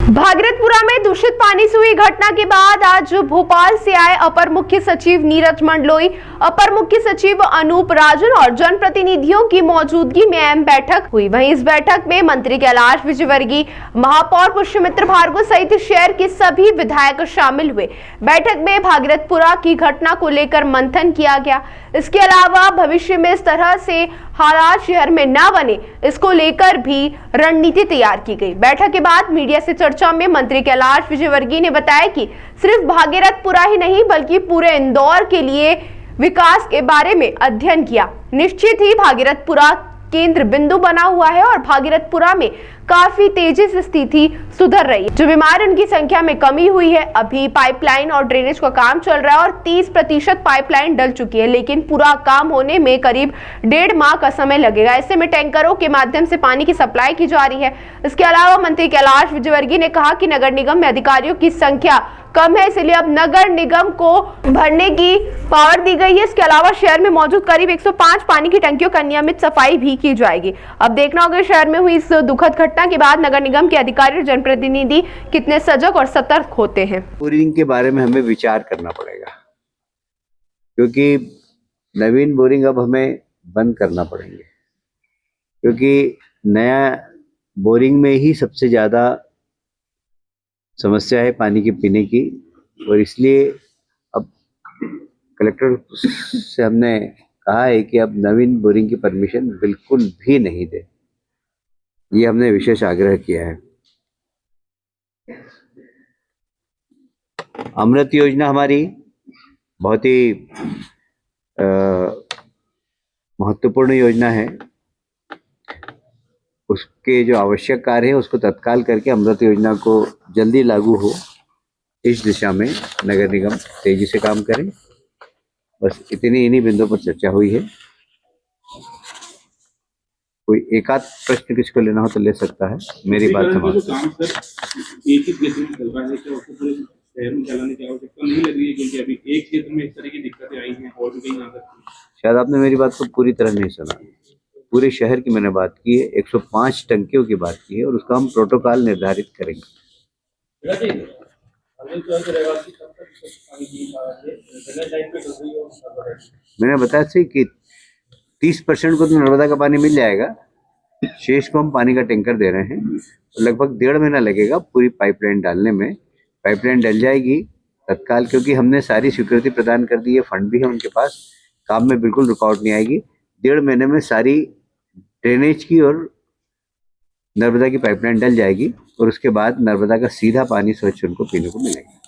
भागीरथपुरा में दूषित पानी से हुई घटना के बाद आज भोपाल से आए अपर मुख्य सचिव नीरज मंडलोई, अपर मुख्य सचिव अनूप राजन और जनप्रतिनिधियों की मौजूदगी में अहम बैठक हुई। वहीं इस बैठक में मंत्री कैलाश विजयवर्गीय, महापौर पुष्यमित्र भार्गव सहित शहर के सभी विधायक शामिल हुए। बैठक में भागीरथपुरा की घटना को लेकर मंथन किया गया। इसके अलावा भविष्य में इस तरह से हालात शहर में न बने, इसको लेकर भी रणनीति तैयार की गई। बैठक के बाद मीडिया से चर्चा में मंत्री कैलाश विजयवर्गीय ने बताया कि सिर्फ भागीरथपुरा ही नहीं बल्कि पूरे इंदौर के लिए विकास के बारे में अध्ययन किया। निश्चित ही भागीरथपुरा केंद्र बिंदु बना हुआ है और भागीरथपुरा में काफी तेजी से स्थिति सुधर रही है। जो बीमार उनकी संख्या में कमी हुई है। अभी पाइपलाइन और ड्रेनेज का काम चल रहा है और 30% पाइपलाइन डल चुकी है, लेकिन पूरा काम होने में करीब 1.5 माह का समय लगेगा। ऐसे में टैंकरों के माध्यम से पानी की सप्लाई की जा रही है। इसके अलावा मंत्री कैलाश विजयवर्गीय ने कहा कि नगर निगम में अधिकारियों की संख्या कम है, इसलिए अब नगर निगम को भरने की पावर दी गई है। इसके अलावा शहर में मौजूद करीब 105 पानी की टंकियों का नियमित सफाई भी की जाएगी। अब देखना होगा शहर में हुई इस दुखद घटना के बाद नगर निगम के अधिकारी और जनप्रतिनिधि कितने सजग और सतर्क होते हैं। बोरिंग के बारे में हमें विचार करना पड़ेगा, क्योंकि नवीन बोरिंग अब हमें बंद करना पड़ेंगे, क्योंकि नया बोरिंग में ही सबसे ज़्यादा समस्या है पानी के पीने की। और इसलिए अब कलेक्टर से हमने कहा है कि अब नवीन बोरिंग की परमिशन बिल्कुल भी नहीं दे। ये हमने विशेष आग्रह किया है। अमृत योजना हमारी बहुत ही महत्वपूर्ण योजना है। उसके जो आवश्यक कार्य है उसको तत्काल करके अमृत योजना को जल्दी लागू हो, इस दिशा में नगर निगम तेजी से काम करें। बस इन्हीं बिंदुओं पर चर्चा हुई है। कोई एक आध प्रश्न किसी को लेना हो तो ले सकता है। मेरी बात समाप्त। एक ही क्षेत्र में चल रहा है, क्या उसको पूरे शहर में चलाने की आवश्यकता नहीं लग रही है? क्योंकि अभी एक क्षेत्र में इस तरह की दिक्कतें आई हैं और भी कहीं आ सकती हैं। शायद आपने मेरी बात को पूरी तरह नहीं सुना। पूरे शहर की मैंने बात की है, 105 टंकियों की बात की है और उसका हम प्रोटोकॉल निर्धारित करेंगे। मैंने बताया थी कि 30% को तो नर्मदा का पानी मिल जाएगा, शेष को हम पानी का टैंकर दे रहे हैं। तो लगभग 1.5 महीना लगेगा पूरी पाइपलाइन डालने में। पाइपलाइन डल जाएगी तत्काल, क्योंकि हमने सारी स्वीकृति प्रदान कर दी है, फंड भी है उनके पास, काम में बिल्कुल रुकावट नहीं आएगी। 1.5 महीने में सारी ड्रेनेज की और नर्मदा की पाइपलाइन डल जाएगी और उसके बाद नर्मदा का सीधा पानी स्वच्छ उनको पीने को मिलेगा।